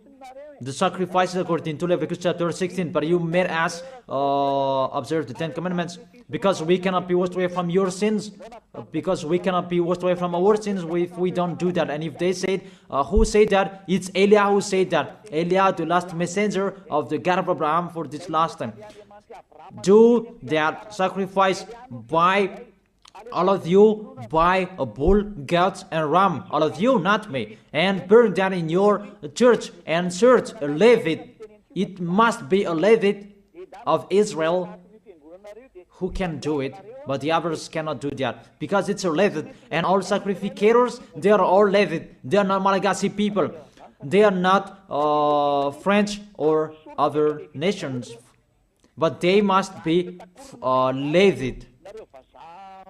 the sacrifices according to Leviticus chapter 16. But you made us observe the 10 commandments because we cannot be washed away from your sins. Because we cannot be washed away from our sins if we don't do that. And if they said, who said that? It's Eliah who said that. Eliah, the last messenger of the God of Abraham for this last time. Do that sacrifice by all of you, by a bull, goats, and ram. All of you, not me. And burn that in your church and search a Levite. It must be a Levite of Israel who can do it, but the others cannot do that because it's a Levite. And all sacrificators, they are all Levite. They are not Malagasy people. They are not French or other nations, but they must be Levite.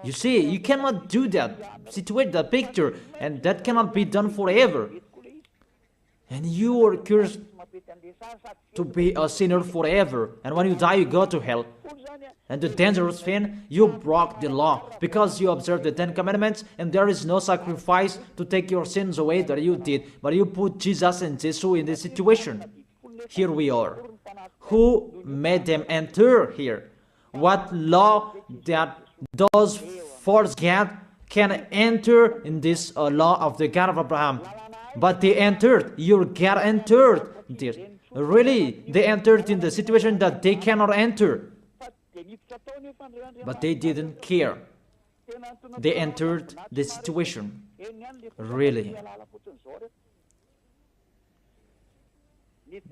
You see, you cannot do that, situate the picture, and that cannot be done forever. And you are cursed to be a sinner forever. And when you die, you go to hell. And the dangerous thing, you broke the law because you observed the 10 commandments, and there is no sacrifice to take your sins away that you did. But you put Jesus and Jesus in this situation. Here we are. Who made them enter here? What law that those false gods can enter in this law of the God of Abraham? But they entered. Your God entered this. Really, they entered in the situation that they cannot enter. But they didn't care. They entered the situation. Really.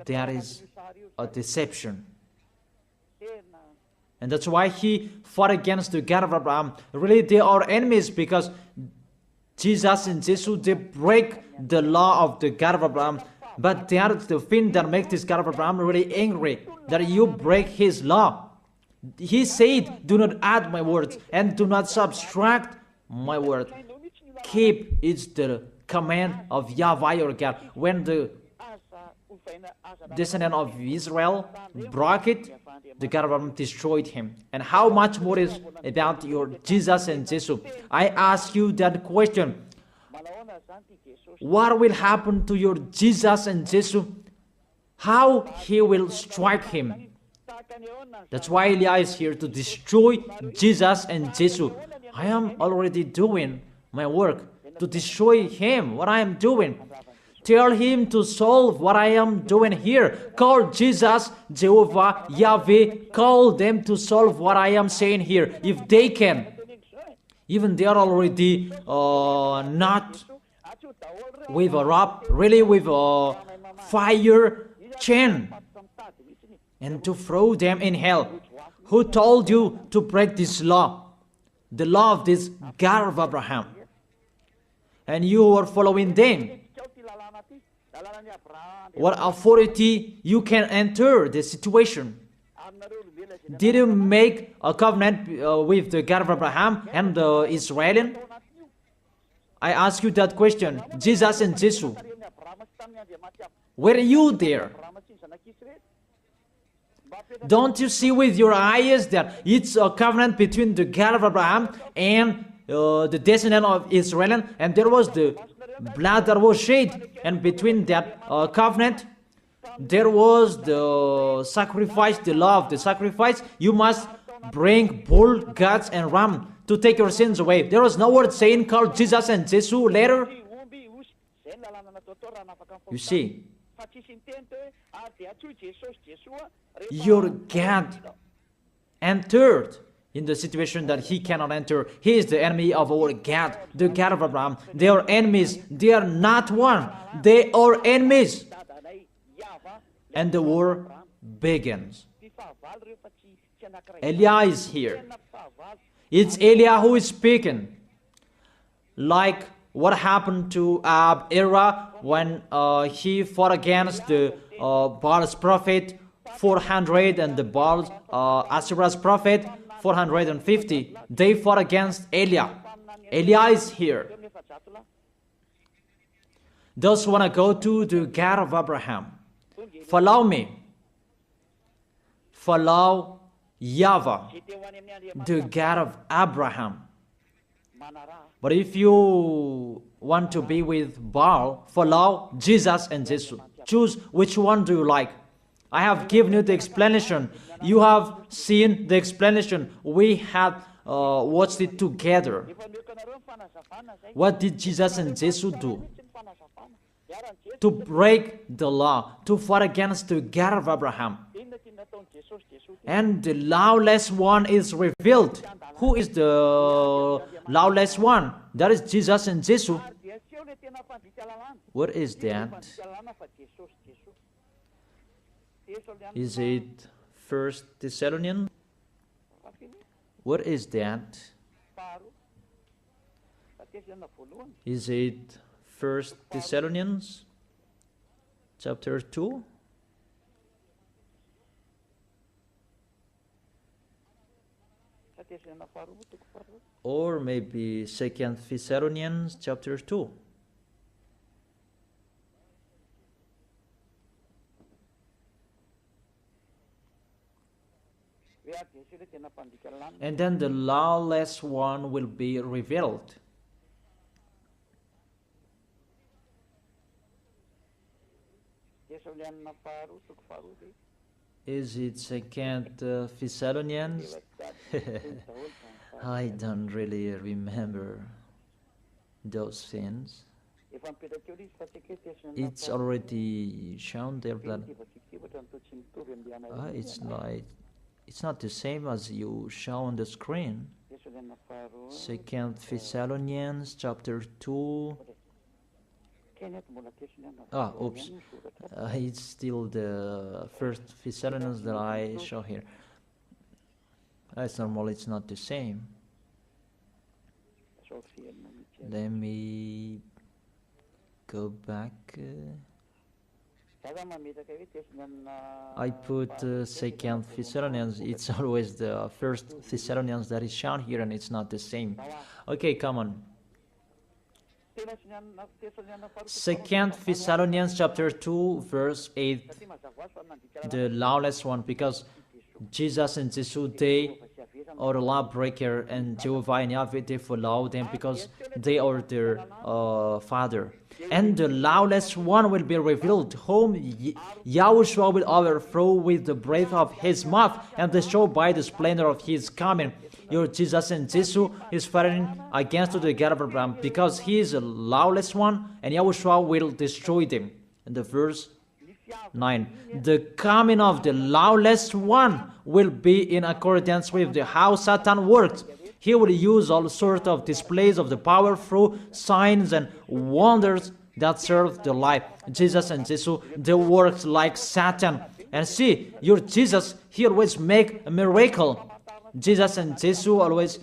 That is a deception. And that's why he fought against the God of Abraham. Really, they are enemies because Jesus and Jesus, they break the law of the God of Abraham. But that is the thing that makes this God of Abraham really angry, that you break his law. He said, do not add my words and do not subtract my word. Keep, it's the command of YAHVAH your God. When the descendant of Israel broke it, the God of Abraham destroyed him. And how much more is about your Jesus and Jesus? I ask you that question. What will happen to your Jesus and Jesus? How he will strike him? That's why Eliah is here to destroy Jesus and Jesus. I am already doing my work to destroy him, what I am doing. Tell him to solve what I am doing here. Call Jesus, Jehovah, Yahweh. Call them to solve what I am saying here. If they can. Even they are already not with a rope, really with a fire chain. And to throw them in hell. Who told you to break this law? The law of this God of Abraham. And you are following them. What authority you can enter the situation? Did you make a covenant with the God of Abraham and the Israelian? I ask you that question. Jesus and Jesus. Were you there? Don't you see with your eyes that it's a covenant between the God of Abraham and the descendant of Israel, and there was the blood that was shed, and between that covenant there was the sacrifice, the law of the sacrifice. You must bring bull, goats, and ram to take your sins away. There was no word saying call Jesus and Jesus later. You see, your God entered in the situation that he cannot enter. He is the enemy of our God, the God of Abraham. They are enemies. They are not one. They are enemies. And the war begins. Eliah is here. It's Eliah who is speaking. Like what happened to Era when he fought against the Baal's prophet 400 and the Baal Asherah's prophet 450. They fought against Eliah. Eliah is here. Those who want to go to the God of Abraham, follow me. Follow YAHVAH, the God of Abraham. But if you want to be with Baal, follow Jesus and Jesus. Choose which one do you like. I have given you the explanation. You have seen the explanation. We have watched it together. What did Jesus and Jesus do? To break the law, to fight against the God of Abraham. And the lawless one is revealed. Who is the lawless one? That is Jesus and Jesus. What is that? Is it 1 Thessalonians? What is that? Is it 1 Thessalonians chapter 2? Or maybe 2 Thessalonians chapter 2? And then the lawless one will be revealed. Is it 2 Thessalonians? I don't really remember those things. It's already shown there that it's not the same as you show on the screen. 2 Thessalonians chapter 2. Oops. It's still the 1 Thessalonians that I show here. It's normal, it's not the same. Let me go back. I put 2 Thessalonians. It's always the 1 Thessalonians that is shown here, and it's not the same. Okay, come on. 2 Thessalonians chapter 2 verse 8, the lawless one, because Jesus and Jesus, they are the lawbreaker, and Jehovah and Yahweh, they follow them because they are their father. And the lawless one will be revealed, whom Yahushua will overthrow with the breath of his mouth and destroy by the splendor of his coming. Your Jesus and Jesus is fighting against the God of Abraham because he is a lawless one, and Yahushua will destroy them. And the verse 9, the coming of the lawless one will be in accordance with how Satan works. He will use all sorts of displays of the power through signs and wonders that serve the lie. Jesus and Jesus, they work like Satan. And see, your Jesus, he always make a miracle. Jesus and Jesus always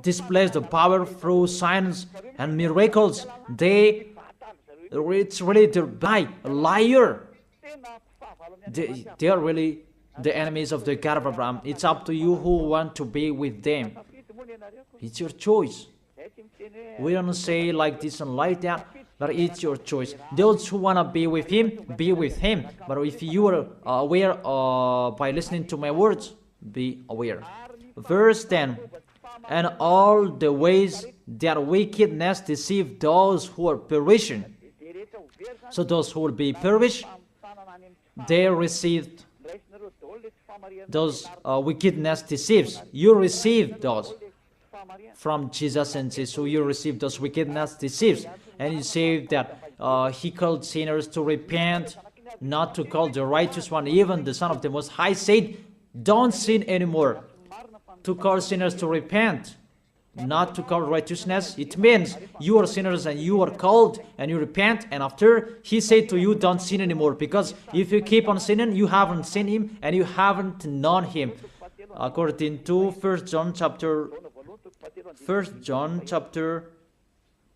displays the power through signs and miracles. It's really the liar. They are really the enemies of the God of Abraham. It's up to you who want to be with them. It's your choice. We don't say like this and like that, but it's your choice. Those who want to be with him, be with him. But if you are aware by listening to my words, be aware. Verse 10, and all the ways that wickedness deceive those who are perishing. So those who will be perished, they received those wickedness deceives. You receive those from Jesus and Jesus. You receive those wickedness deceives. And you say that he called sinners to repent, not to call the righteous one. Even the Son of the Most High said, don't sin anymore. To call sinners to repent, not to call righteousness. It means you are sinners and you are called and you repent, and after he said to you, don't sin anymore, because if you keep on sinning, you haven't seen him and you haven't known him. According to 1 John chapter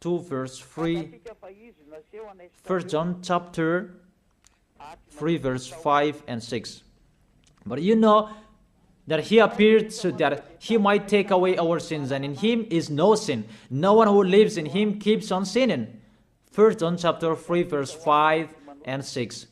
2 verse 3, 1 John chapter 3 verse 5 and 6. But you know that he appeared so that he might take away our sins, and in him is no sin. No one who lives in him keeps on sinning. 1 John chapter 3 verse 5 and 6.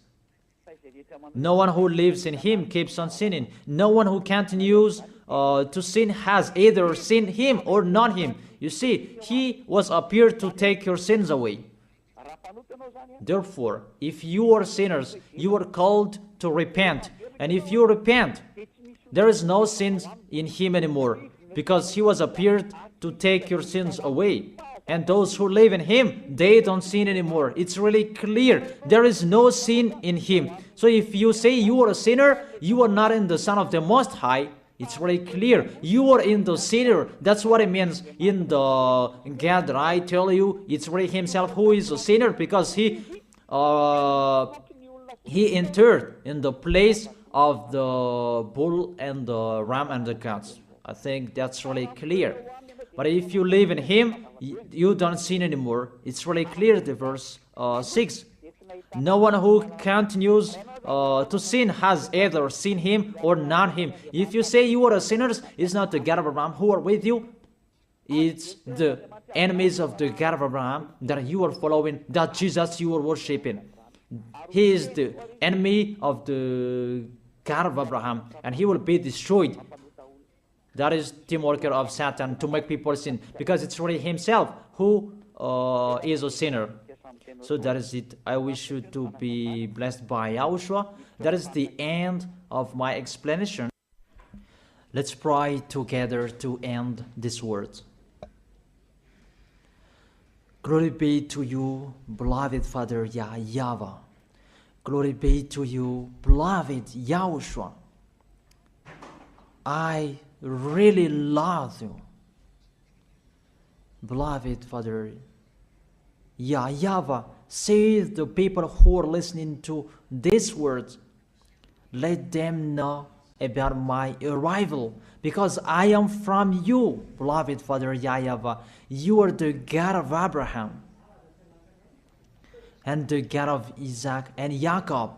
No one who lives in him keeps on sinning. No one who continues to sin has either seen him or not him. You see, he was appeared to take your sins away. Therefore, if you are sinners, you are called to repent. And if you repent, there is no sins in him anymore, because he was appeared to take your sins away. And those who live in him, they don't sin anymore. It's really clear. There is no sin in him. So if you say you are a sinner, you are not in the Son of the Most High. It's very clear. You are in the sinner. That's what it means in the God that I tell you. It's really himself who is a sinner, because he entered in the place of the bull and the ram and the goats. I think that's really clear. But if you live in him, you don't sin anymore. It's really clear, the verse 6. No one who continues to sin has either seen him or not him. If you say you are a sinners, it's not the God of Abraham who are with you. It's the enemies of the God of Abraham that you are following, that Jesus you are worshiping. He is the enemy of the God of Abraham, and he will be destroyed. That is team worker of Satan, to make people sin, because it's really himself who is a sinner. So that is it. I wish you to be blessed by Yahushua. That is the end of my explanation. Let's pray together to end this word. Glory be to you, beloved Father YAHVAH. Glory be to you, beloved Yahushua. I really love you, beloved Father YAHVAH. Save the people who are listening to these words. Let them know about my arrival, because I am from you, beloved Father YAHVAH. You are the God of Abraham and the God of Isaac and Jacob.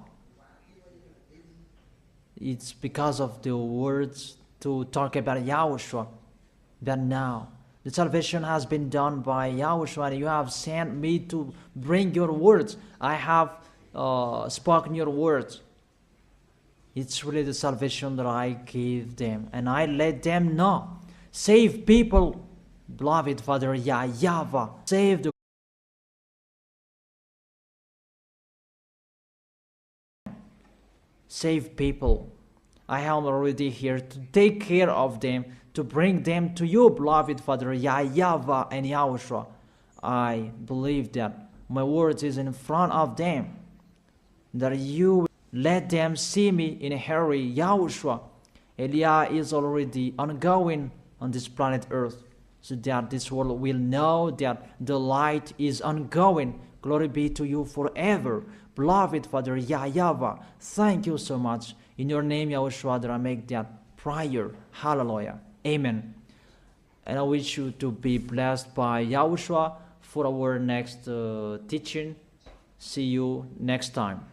It's because of the words to talk about Yahushua that now the salvation has been done by Yahushua, and you have sent me to bring your words. I have spoken your words. It's really the salvation that I gave them, and I let them know. Save people, beloved Father YAHVAH. Save the save people. I am already here to take care of them, to bring them to you, beloved Father YAHVAH and Yahushua. I believe that my words is in front of them, that you let them see me in a hurry. Yahushua, Eliah is already ongoing on this planet Earth, so that this world will know that the light is ongoing. Glory be to you forever, beloved Father YAHVAH. Thank you so much. In your name, Yahushua, that I make that prayer. Hallelujah. Amen. And I wish you to be blessed by Yahushua for our next teaching. See you next time.